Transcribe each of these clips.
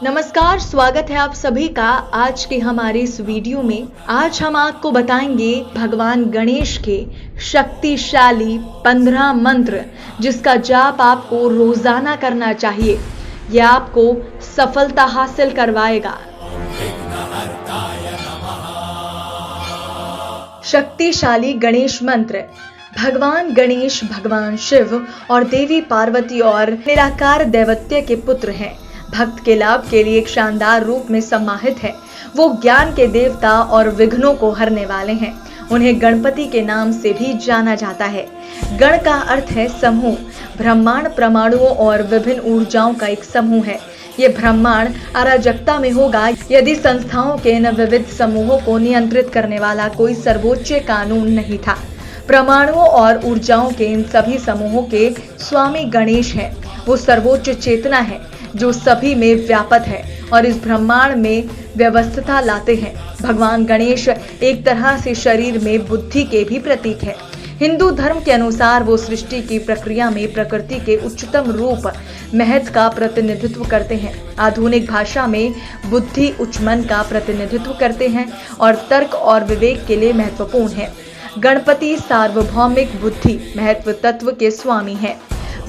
नमस्कार, स्वागत है आप सभी का आज के हमारे इस वीडियो में। आज हम आपको बताएंगे भगवान गणेश के शक्तिशाली 15 मंत्र, जिसका जाप आपको रोजाना करना चाहिए। यह आपको सफलता हासिल करवाएगा। शक्तिशाली गणेश मंत्र। भगवान गणेश भगवान शिव और देवी पार्वती और निराकार दैवत्य के पुत्र हैं। भक्त के लाभ के लिए एक शानदार रूप में समाहित है। वो ज्ञान के देवता और विघ्नों को हरने वाले हैं। उन्हें गणपति के नाम से भी जाना जाता है। गण का अर्थ है समूह। ब्रह्मांड परमाणुओं और विभिन्न ऊर्जाओं का एक समूह है। ये ब्रह्मांड अराजकता में होगा यदि संस्थाओं के इन विविध समूहों को नियंत्रित करने वाला कोई सर्वोच्च कानून नहीं था। परमाणुओं और ऊर्जाओं के इन सभी समूहों के स्वामी गणेश हैं। वो सर्वोच्च चेतना है जो सभी में व्यापक है और इस ब्रह्मांड में व्यवस्था लाते हैं। भगवान गणेश एक तरह से शरीर में बुद्धि के भी प्रतीक है। हिंदू धर्म के अनुसार वो सृष्टि की प्रक्रिया में प्रकृति के उच्चतम रूप महत्व का प्रतिनिधित्व करते हैं। आधुनिक भाषा में बुद्धि उच्च मन का प्रतिनिधित्व करते हैं और तर्क और विवेक के लिए महत्वपूर्ण है। गणपति सार्वभौमिक बुद्धि महत्व तत्व के स्वामी हैं।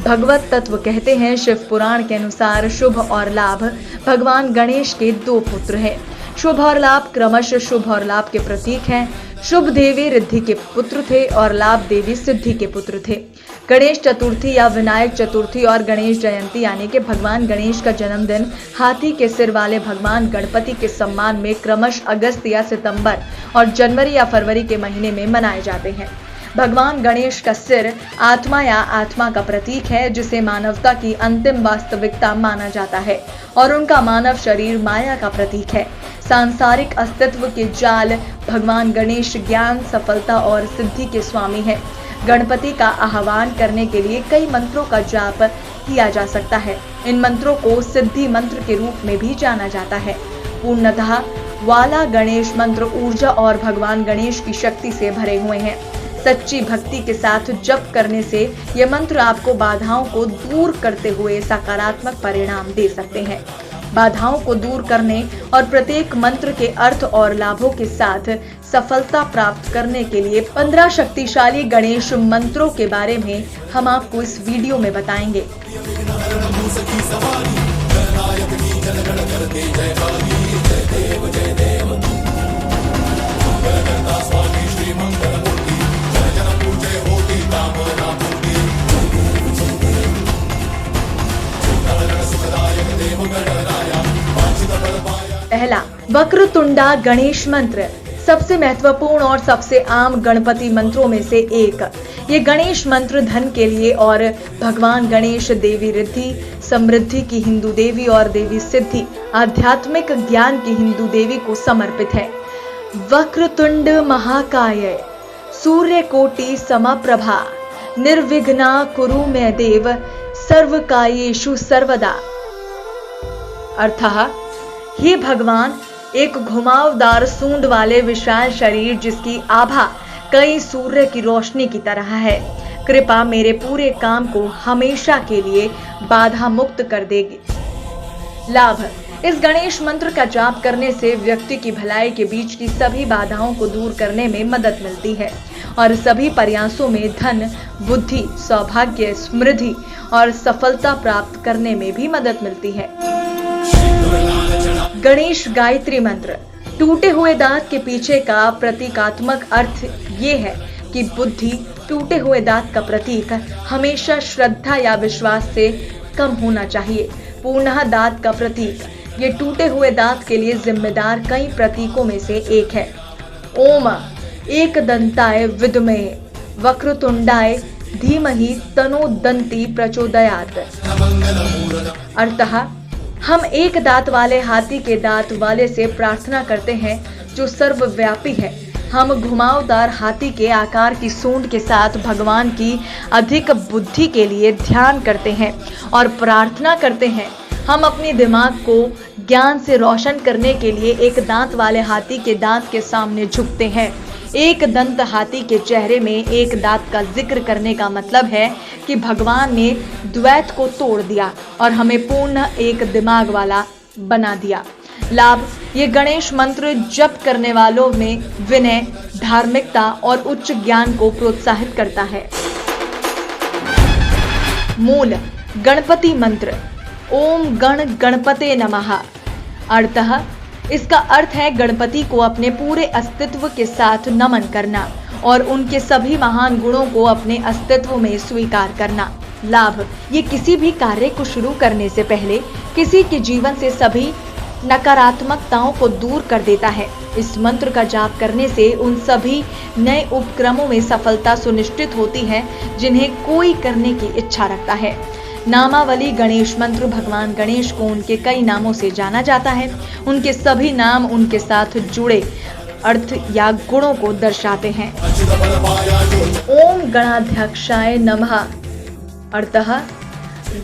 भगवत तत्व कहते हैं। शिव पुराण के अनुसार शुभ और लाभ भगवान गणेश के दो पुत्र हैं। शुभ और लाभ क्रमशः शुभ और लाभ के प्रतीक हैं। शुभ देवी रिद्धि के पुत्र थे और लाभ देवी सिद्धि के पुत्र थे। गणेश चतुर्थी या विनायक चतुर्थी और गणेश जयंती यानी कि भगवान गणेश का जन्मदिन हाथी के सिर वाले भगवान गणपति के सम्मान में क्रमशः अगस्त या सितंबर और जनवरी या फरवरी के महीने में मनाए जाते हैं। भगवान गणेश का सिर आत्मा या आत्मा का प्रतीक है, जिसे मानवता की अंतिम वास्तविकता माना जाता है, और उनका मानव शरीर माया का प्रतीक है। सांसारिक अस्तित्व के जाल भगवान गणेश ज्ञान, सफलता और सिद्धि के स्वामी हैं। गणपति का आह्वान करने के लिए कई मंत्रों का जाप किया जा सकता है। इन मंत्रों को सिद्धि मंत्र के रूप में भी जाना जाता है। पूर्णतः वाला गणेश मंत्र ऊर्जा और भगवान गणेश की शक्ति से भरे हुए हैं। सच्ची भक्ति के साथ जप करने से ये मंत्र आपको बाधाओं को दूर करते हुए सकारात्मक परिणाम दे सकते हैं। बाधाओं को दूर करने और प्रत्येक मंत्र के अर्थ और लाभों के साथ सफलता प्राप्त करने के लिए 15 शक्तिशाली गणेश मंत्रों के बारे में हम आपको इस वीडियो में बताएंगे। पहला, वक्रतुंडा गणेश मंत्र। सबसे महत्वपूर्ण और सबसे आम गणपति मंत्रों में से एक। ये गणेश मंत्र धन के लिए और भगवान गणेश, देवी रिद्धि, समृद्धि की हिंदू देवी और देवी सिद्धि, आध्यात्मिक ज्ञान की हिंदू देवी को समर्पित है। वक्रतुंड महाकाय, सूर्यकोटि समप्रभा, निर्विघ्ना कुरु मे देव, सर्वकायेषु सर्वदा। अर्थः, हे भगवान, एक घुमावदार सूंड वाले विशाल शरीर जिसकी आभा कई सूर्य की रोशनी की तरह है, कृपा मेरे पूरे काम को हमेशा के लिए बाधा मुक्त कर देगी। लाभ। इस गणेश मंत्र का जाप करने से व्यक्ति की भलाई के बीच की सभी बाधाओं को दूर करने में मदद मिलती है और सभी प्रयासों में धन, बुद्धि, सौभाग्य, समृद्धि और सफलता प्राप्त करने में भी मदद मिलती है। गणेश गायत्री मंत्र। टूटे हुए दांत के पीछे का प्रतीकात्मक अर्थ ये है कि बुद्धि, टूटे हुए दांत का प्रतीक हमेशा श्रद्धा या विश्वास से कम होना चाहिए। पूर्णतः दांत का प्रतीक। ये टूटे हुए दांत के लिए जिम्मेदार कई प्रतीकों में से एक है। ओम एकदंताय विद्महे वक्रतुंडाय धीमहि तनो दंती प्रचोदयात्। अर्थः, हम एक दांत वाले हाथी के दांत वाले से प्रार्थना करते हैं जो सर्वव्यापी है। हम घुमावदार हाथी के आकार की सूंड के साथ भगवान की अधिक बुद्धि के लिए ध्यान करते हैं और प्रार्थना करते हैं। हम अपने दिमाग को ज्ञान से रोशन करने के लिए एक दांत वाले हाथी के दांत के सामने झुकते हैं। एक दंत हाथी के चेहरे में एक दांत का जिक्र करने का मतलब है कि भगवान ने द्वैत को तोड़ दिया और हमें पूर्ण एक दिमाग वाला बना दिया। लाभ, ये गणेश मंत्र जप करने वालों में विनय, धार्मिकता और उच्च ज्ञान को प्रोत्साहित करता है। मूल गणपति मंत्र ओम गण गणपते नमः। अर्थः, इसका अर्थ है गणपति को अपने पूरे अस्तित्व के साथ नमन करना और उनके सभी महान गुणों को अपने अस्तित्व में स्वीकार करना। लाभ, ये किसी भी कार्य को शुरू करने से पहले किसी के जीवन से सभी नकारात्मकताओं को दूर कर देता है। इस मंत्र का जाप करने से उन सभी नए उपक्रमों में सफलता सुनिश्चित होती है जिन्हें कोई करने की इच्छा रखता है। नामावली गणेश मंत्र भगवान गणेश को उनके कई नामों से जाना जाता है। उनके सभी नाम उनके साथ जुड़े अर्थ या गुणों को दर्शाते हैं। ओम गणाध्यक्षाय नमः। अर्थः,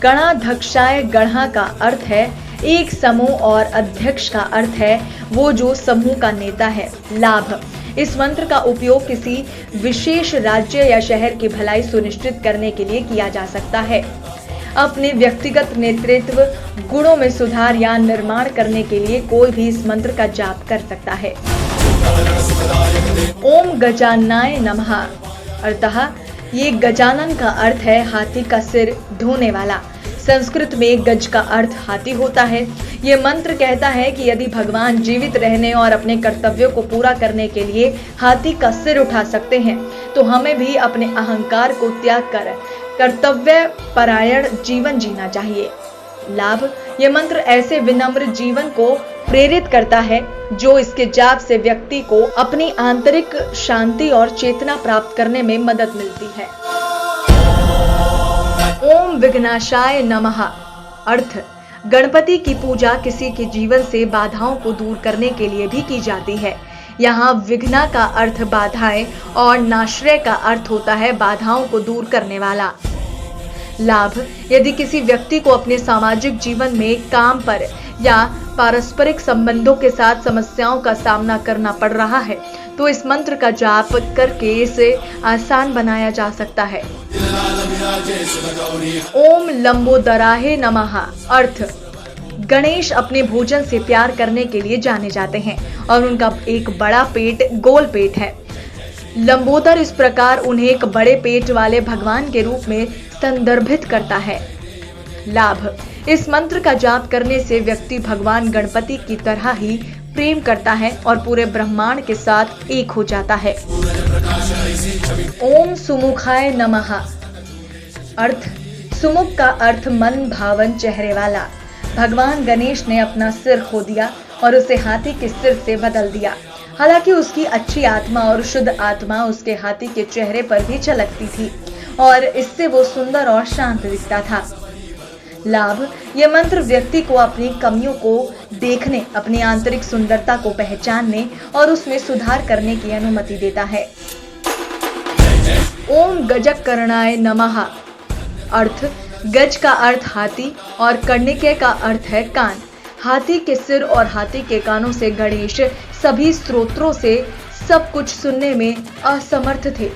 गणाध्यक्षाय गणा का अर्थ है एक समूह और अध्यक्ष का अर्थ है वो जो समूह का नेता है। लाभ, इस मंत्र का उपयोग किसी विशेष राज्य या शहर की भलाई सुनिश्चित करने के लिए किया जा सकता है। अपने व्यक्तिगत नेतृत्व गुणों में सुधार या निर्माण करने के लिए कोई भी इस मंत्र का जाप कर सकता है। ओम गजाननाय नमः। अर्थः, ये गजानन का अर्थ है हाथी का सिर ढोने वाला। संस्कृत में गज का अर्थ हाथी होता है। ये मंत्र कहता है कि यदि भगवान जीवित रहने और अपने कर्तव्यों को पूरा करने के लिए हाथी का सिर उठा सकते हैं तो हमें भी अपने अहंकार को त्याग कर कर्तव्य परायण जीवन जीना चाहिए। लाभ, ये मंत्र ऐसे विनम्र जीवन को प्रेरित करता है जो इसके जाप से व्यक्ति को अपनी आंतरिक शांति और चेतना प्राप्त करने में मदद मिलती है। ओम विघ्नाशाय नमः। अर्थ, गणपति की पूजा किसी के जीवन से बाधाओं को दूर करने के लिए भी की जाती है। यहाँ विघ्ना का अर्थ बाधाएं और नाश्रय का अर्थ होता है बाधाओं को दूर करने वाला। लाभ, यदि किसी व्यक्ति को अपने सामाजिक जीवन में काम पर या पारस्परिक संबंधों के साथ समस्याओं का सामना करना पड़ रहा है तो इस मंत्र का जाप करके इसे आसान बनाया जा सकता है। ओम लंबोदराहे नमः। अर्थ, गणेश अपने भोजन से प्यार करने के लिए जाने जाते हैं और उनका एक बड़ा पेट गोल पेट है। लंबोदर इस प्रकार उन्हें एक बड़े पेट वाले भगवान के रूप में संदर्भित करता है। लाभ, इस मंत्र का जाप करने से व्यक्ति भगवान गणपति की तरह ही प्रेम करता है और पूरे ब्रह्मांड के साथ एक हो जाता है। ओम सुमुखाय नमः। अर्थ, सुमुख का अर्थ मन भावन चेहरे वाला। भगवान गणेश ने अपना सिर खो दिया और उसे हाथी के सिर से बदल दिया। हालांकि उसकी अच्छी आत्मा और शुद्ध आत्मा उसके हाथी के चेहरे पर भी झलकती थी और इससे वो सुंदर और शांत दिखता था। लाभ, ये मंत्र व्यक्ति को अपनी कमियों को देखने, अपनी आंतरिक सुंदरता को पहचानने और उसमें सुधार करने की अनुमति देता है। ओम गजकर्णाय नमः। अर्थ, गज का अर्थ हाथी और कर्णिके का अर्थ है कान। हाथी के सिर और हाथी के कानों से गणेश सभी स्रोतों से सब कुछ सुनने में असमर्थ थे।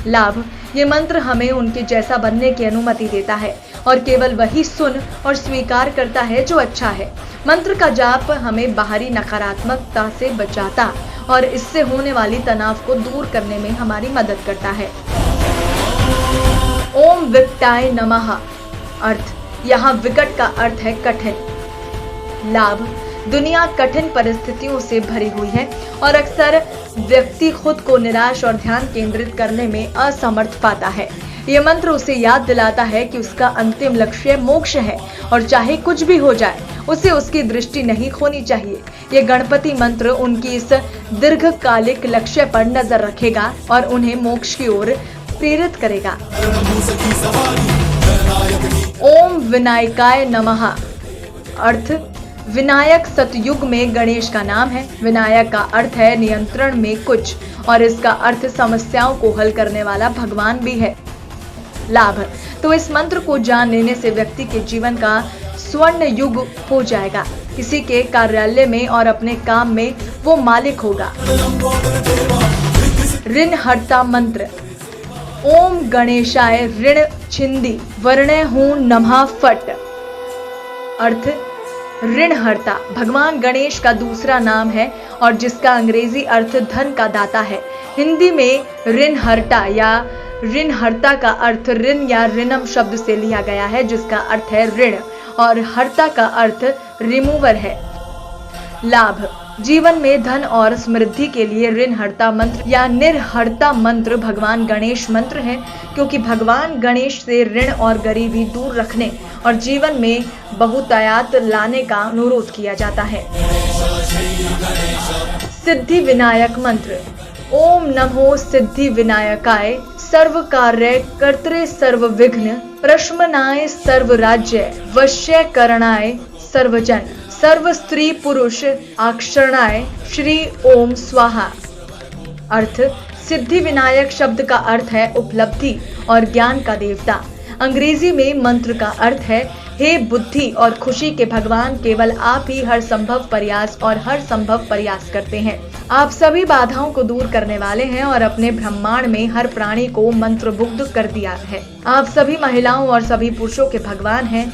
लाभ, ये मंत्र हमें उनके जैसा बनने की अनुमति देता है और केवल वही सुन और स्वीकार करता है जो अच्छा है। मंत्र का जाप हमें बाहरी नकारात्मकता से बचाता और इससे होने वाली तनाव को दूर करने में हमारी मदद करता है। ओम विकटाय नमः। अर्थ, यहाँ विकट का अर्थ है कठिन। लाभ, दुनिया कठिन परिस्थितियों से भरी हुई है और अक्सर व्यक्ति खुद को निराश और ध्यान केंद्रित करने में असमर्थ पाता है। ये मंत्र उसे याद दिलाता है कि उसका अंतिम लक्ष्य मोक्ष है और चाहे कुछ भी हो जाए उसे उसकी दृष्टि नहीं खोनी चाहिए। ये गणपति मंत्र उनकी इस दीर्घकालिक लक्ष्य पर नजर रखेगा और उन्हें मोक्ष की ओर प्रेरित करेगा। ओम विनायकाय नमः। अर्थ, विनायक सतयुग में गणेश का नाम है। विनायक का अर्थ है नियंत्रण में कुछ और इसका अर्थ समस्याओं को हल करने वाला भगवान भी है। लाभ, तो इस मंत्र को जान लेने से व्यक्ति के जीवन का स्वर्ण युग हो जाएगा। किसी के कार्यालय में और अपने काम में वो मालिक होगा। ऋणहर्ता मंत्र। ओम गणेशाय ऋण छिंदी वर्णे हूं नमः फट। अर्थ ऋणहर्ता भगवान गणेश का दूसरा नाम है और जिसका अंग्रेजी अर्थ धन का दाता है। हिंदी में ऋणहर्ता या ऋणहर्ता का अर्थ ऋण या ऋणम शब्द से लिया गया है, जिसका अर्थ है ऋण, और हर्ता का अर्थ रिमूवर है। लाभ जीवन में धन और समृद्धि के लिए ऋणहर्ता मंत्र या निर्हर्ता मंत्र भगवान गणेश मंत्र है, क्योंकि भगवान गणेश से ऋण और गरीबी दूर रखने और जीवन में बहुतायत लाने का अनुरोध किया जाता है। सिद्धि विनायक मंत्र। ओम नमो सिद्धि विनायकाय सर्व कार्य कर्त्रे सर्व विघ्न प्रशमनाय सर्व राज्य वश्य करणाय सर्वजन सर्व स्त्री पुरुष आक्षरणाय श्री ओम स्वाहा। अर्थ सिद्धि विनायक शब्द का अर्थ है उपलब्धि और ज्ञान का देवता। अंग्रेजी में मंत्र का अर्थ है हे बुद्धि और खुशी के भगवान, केवल आप ही हर संभव प्रयास करते हैं। आप सभी बाधाओं को दूर करने वाले हैं और अपने ब्रह्मांड में हर प्राणी को मंत्रमुग्ध कर दिया है। आप सभी महिलाओं और सभी पुरुषों के भगवान हैं।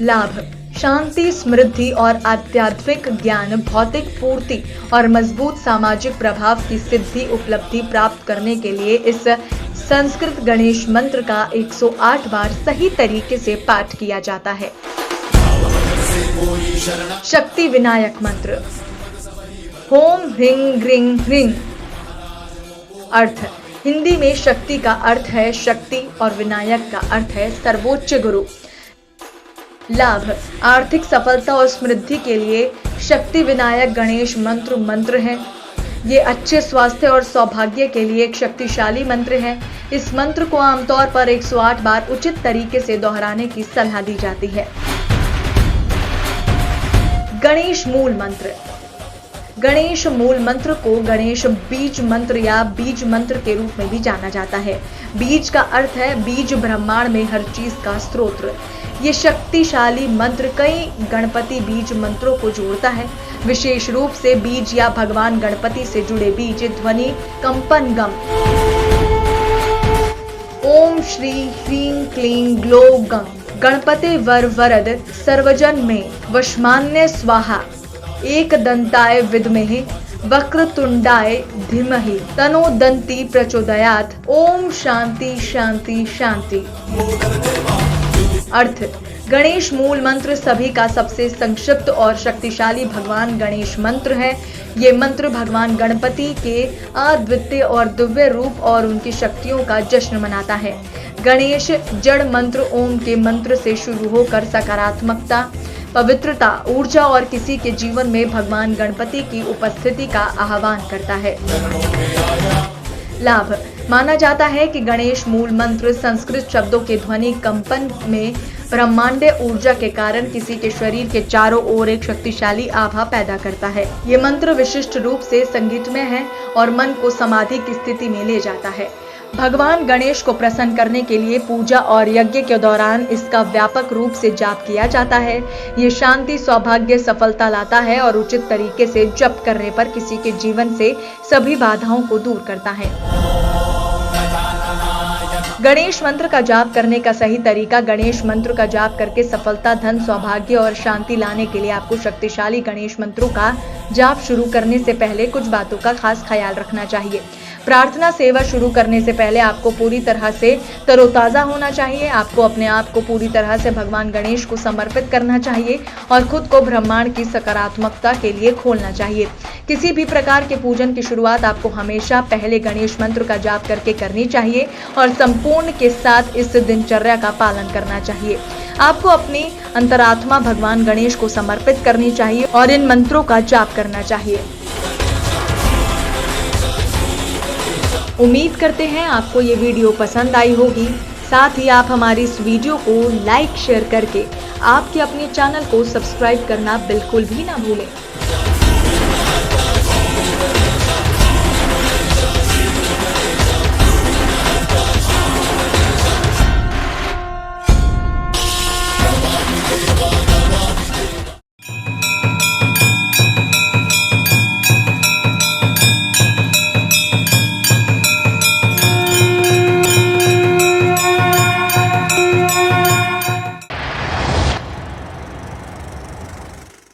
लाभ शांति, समृद्धि और आध्यात्मिक ज्ञान, भौतिक पूर्ति और मजबूत सामाजिक प्रभाव की सिद्धि उपलब्धि प्राप्त करने के लिए इस संस्कृत गणेश मंत्र का 108 बार सही तरीके से पाठ किया जाता है। शक्ति विनायक मंत्र। ओम ह्रीं ग्रीं ह्रीं। अर्थ हिंदी में शक्ति का अर्थ है शक्ति और विनायक का अर्थ है सर्वोच्च गुरु। लाभ आर्थिक सफलता और समृद्धि के लिए शक्ति विनायक गणेश मंत्र है। ये अच्छे स्वास्थ्य और सौभाग्य के लिए एक शक्तिशाली मंत्र है। इस मंत्र को आमतौर पर 108 बार उचित तरीके से दोहराने की सलाह दी जाती है। गणेश मूल मंत्र। गणेश मूल मंत्र को गणेश बीज मंत्र या बीज मंत्र के रूप में भी जाना जाता है। बीज का अर्थ है बीज, ब्रह्मांड में हर चीज का स्रोत। ये शक्तिशाली मंत्र कई गणपति बीज मंत्रों को जोड़ता है। विशेष रूप से बीज या भगवान गणपति से जुड़े बीज ध्वनि कंपन गम। ओम श्री ह्रीं क्लीं ग्लो गं गणपते वर वरद सर्वजन में वशमान्य स्वाहा। एक दंताय विद्महे वक्रतुंडाय धीमहि तनो दंती प्रचोदयात्। ओम शांति शांति शांति। अर्थ गणेश मूल मंत्र सभी का सबसे संक्षिप्त और शक्तिशाली भगवान गणेश मंत्र है। ये मंत्र भगवान गणपति के अद्वितीय और दिव्य रूप और उनकी शक्तियों का जश्न मनाता है। गणेश जड़ मंत्र ओम के मंत्र से शुरू होकर सकारात्मकता, पवित्रता, ऊर्जा और किसी के जीवन में भगवान गणपति की उपस्थिति का आह्वान करता है। लाभ माना जाता है कि गणेश मूल मंत्र संस्कृत शब्दों के ध्वनि कंपन में ब्रह्मांडीय ऊर्जा के कारण किसी के शरीर के चारों ओर एक शक्तिशाली आभा पैदा करता है। ये मंत्र विशिष्ट रूप से संगीतमय है और मन को समाधि की स्थिति में ले जाता है। भगवान गणेश को प्रसन्न करने के लिए पूजा और यज्ञ के दौरान इसका व्यापक रूप से जाप किया जाता है। ये शांति, सौभाग्य, सफलता लाता है और उचित तरीके से जप करने पर किसी के जीवन से सभी बाधाओं को दूर करता है। गणेश मंत्र का जाप करने का सही तरीका। गणेश मंत्र का जाप करके सफलता, धन, सौभाग्य और शांति लाने के लिए आपको शक्तिशाली गणेश मंत्रों का जाप शुरू करने से पहले कुछ बातों का खास ख्याल रखना चाहिए। प्रार्थना सेवा शुरू करने से पहले आपको पूरी तरह से तरोताजा होना चाहिए। आपको अपने आप को पूरी तरह से भगवान गणेश को समर्पित करना चाहिए और खुद को ब्रह्मांड की सकारात्मकता के लिए खोलना चाहिए। किसी भी प्रकार के पूजन की शुरुआत आपको हमेशा पहले गणेश मंत्र का जाप करके करनी चाहिए और संपूर्ण के साथ इस दिनचर्या का पालन करना चाहिए। आपको अपनी अंतरात्मा भगवान गणेश को समर्पित करनी चाहिए और इन मंत्रों का जाप करना चाहिए। उम्मीद करते हैं आपको ये वीडियो पसंद आई होगी। साथ ही आप हमारी इस वीडियो को लाइक, शेयर करके आपके अपने चैनल को सब्सक्राइब करना बिल्कुल भी ना भूलें।